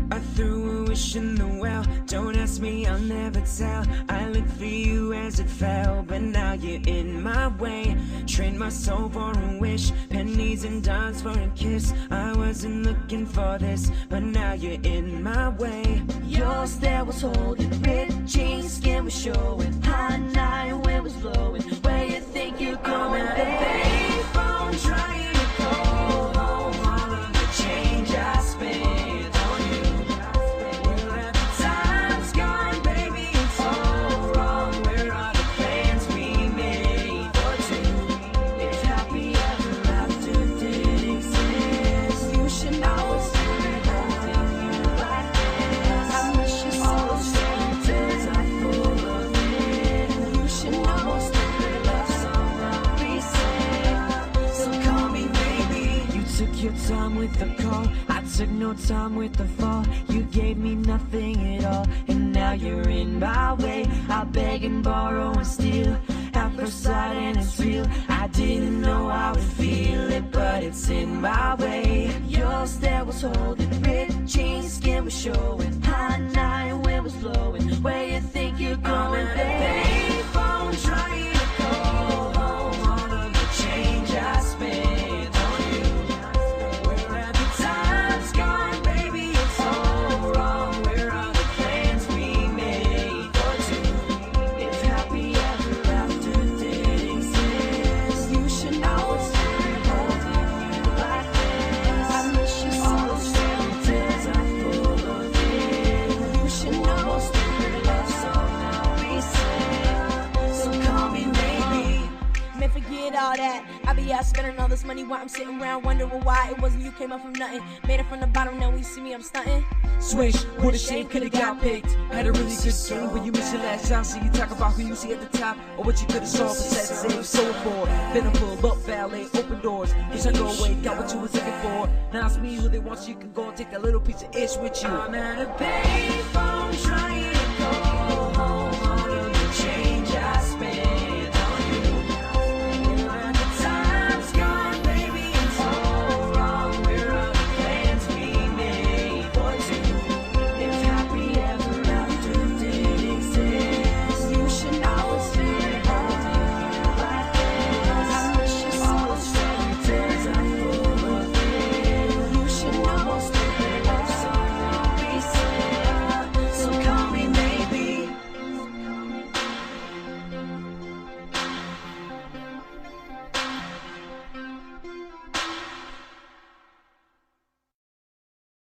I threw a wish in the well. Don't ask me, I'll never tell. I looked for you as it fell, but now you're in my way. Trained my soul for a wish, pennies and dimes for a kiss. I wasn't looking for this, but now you're in my way. Your stare was holding, ripped jeans, skin was showing. High night, wind was blowing. Where you think you're going, baby? Phone trying to call home. All of the change I spent. Your time with the call, I took no time with the fall. You gave me nothing at all, and now you're in my way. I beg and borrow and steal at first sight, and it's real. I didn't know I would feel it, but it's in my way. Your stare was holding, ripped jeans, skin was showing. High night, wind was blowing. Where you think you're going, baby? Phone trying to call home. All of the change I spent. All that I be out spending all this money while I'm sitting around wondering why it wasn't you. Came up from nothing, made it from the bottom. Now when you see me, I'm stunting. Swish, what a shame, could've got picked. Had a really good game, but you missed your last shot. So you talk about who you see at the top, or what you could've saw. But sad to say, so for been a pull up, valet, open doors. Wish I go away, got what you was looking for. Now it's me who they want, so you can go and take that little piece of ish with you. I'm at a payphone trying